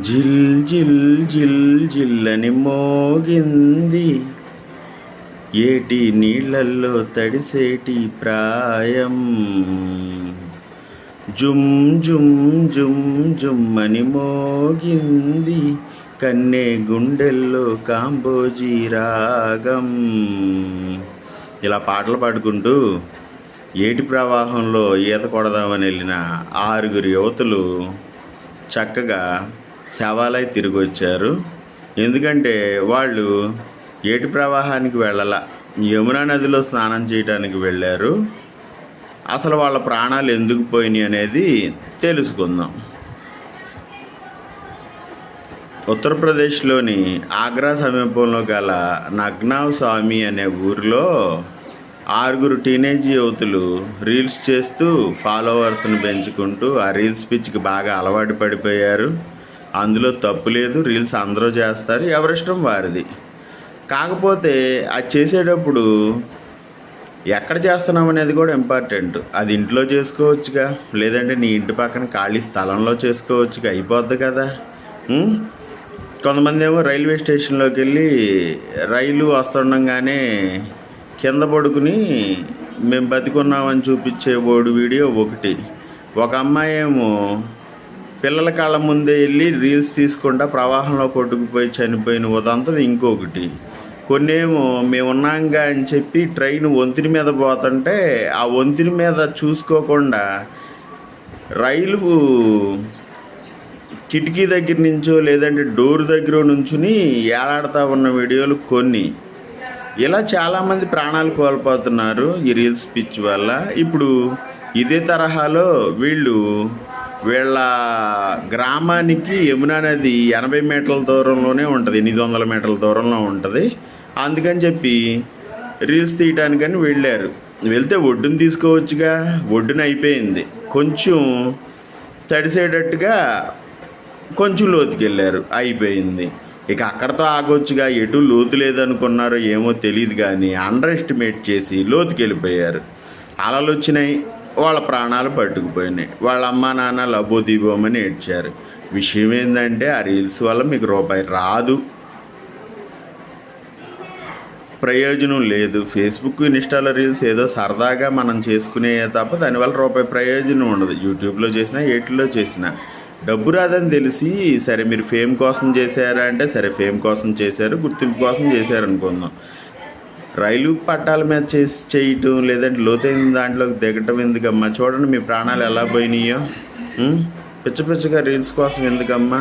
జిల్ జిల్ జిల్ జిల్లని మోగింది ఏటి నీళ్ళల్లో తడిసేటి ప్రాయం. జుమ్ జుమ్ జుమ్ జుమ్మని మోగింది కన్నే గుండెల్లో కాంబోజీ రాగం. ఇలా పాటలు పాడుకుంటూ ఏటి ప్రవాహంలో ఈత కొడదామని వెళ్ళిన 6 యువతులు చక్కగా శవాలై తిరిగి వచ్చారు. ఎందుకంటే వాళ్ళు ఏటి ప్రవాహానికి వెళ్ళాల, యమునా నదిలో స్నానం చేయడానికి వెళ్ళారు. అసలు వాళ్ళ ప్రాణాలు ఎందుకు పోయినాయి అనేది తెలుసుకుందాం. ఉత్తరప్రదేశ్లోని ఆగ్రా సమీపంలో గల నగ్నావ్ స్వామి అనే ఊరిలో 6 టీనేజ్ యువతులు రీల్స్ చేస్తూ ఫాలోవర్స్ని పెంచుకుంటూ ఆ రీల్స్ పిచ్చికి బాగా అలవాటు పడిపోయారు. అందులో తప్పు లేదు, రీల్స్ అందరూ చేస్తారు, ఎవరిష్టం వారిది. కాకపోతే అది చేసేటప్పుడు ఎక్కడ చేస్తున్నాం అనేది కూడా ఇంపార్టెంట్. అది ఇంట్లో చేసుకోవచ్చుగా, లేదంటే నీ ఇంటి పక్కన ఖాళీ స్థలంలో చేసుకోవచ్చుగా, అయిపోద్ది కదా. కొంతమంది ఏమో రైల్వే స్టేషన్లోకి వెళ్ళి రైలు వస్తుండగానే కింద పడుకుని మేము బతికున్నామని చూపించే వీడియో ఒకటి. ఒక అమ్మాయి ఏమో పిల్లల కాళ్ళ ముందే వెళ్ళి రీల్స్ తీసుకుంటా ప్రవాహంలో కొట్టుకుపోయి చనిపోయిన ఉదంతం ఇంకొకటి. కొన్నేమో మేమున్నాంగా అని చెప్పి ట్రైన్ వంతెన మీద పోతుంటే ఆ వంతెన మీద చూసుకోకుండా రైలు కిటికీ దగ్గర నుంచో లేదంటే డోర్ దగ్గర నుంచుని ఏలాడుతూ ఉన్న వీడియోలు కొన్ని. ఇలా చాలామంది ప్రాణాలు కోల్పోతున్నారు ఈ రీల్స్ పిచ్ వల్ల. ఇప్పుడు ఇదే తరహాలో వీళ్ళ గ్రామానికి యమునా నది 80 మీటర్ల దూరంలోనే ఉంటుంది, 800 మీటర్ల దూరంలో ఉంటుంది. అందుకని చెప్పి రీల్స్ తీయటానికని వెళ్ళారు. వెళ్తే ఒడ్డును తీసుకోవచ్చుగా, ఒడ్డున అయిపోయింది. కొంచెం తడిసేటట్టుగా కొంచెం లోతుకెళ్ళారు, అయిపోయింది. ఇక అక్కడతో ఆగొచ్చుగా, ఎటు లోతు లేదనుకున్నారో ఏమో తెలియదు కానీ అండర్ ఎస్టిమేట్ చేసి లోతుకెళ్ళిపోయారు. అలలు వచ్చినాయి, వాళ్ళ ప్రాణాలు పట్టుకుపోయినాయి. వాళ్ళ అమ్మా నాన్న లబోదీబోమని ఏడ్చారు. విషయం ఏంటంటే ఆ రీల్స్ వల్ల మీకు రూపాయి రాదు, ప్రయోజనం లేదు. ఫేస్బుక్ ఇన్స్టాలో రీల్స్ ఏదో సరదాగా మనం చేసుకునే తప్ప దానివల్ల రూపాయి ప్రయోజనం ఉండదు. యూట్యూబ్లో చేసినా ఏటిలో చేసినా డబ్బు రాదని తెలిసి సరే మీరు ఫేమ్ కోసం చేశారా అంటే సరే ఫేమ్ కోసం చేశారు, గుర్తింపు కోసం చేశారు అనుకుందాం. రైలు పట్టాల మీద చేయటం లేదంటే లోతైన దాంట్లోకి దిగటం ఎందుకమ్మా? చూడండి మీ ప్రాణాలు ఎలా పోయినాయో. పిచ్చ పిచ్చగా రీల్స్ కోసం ఎందుకమ్మా?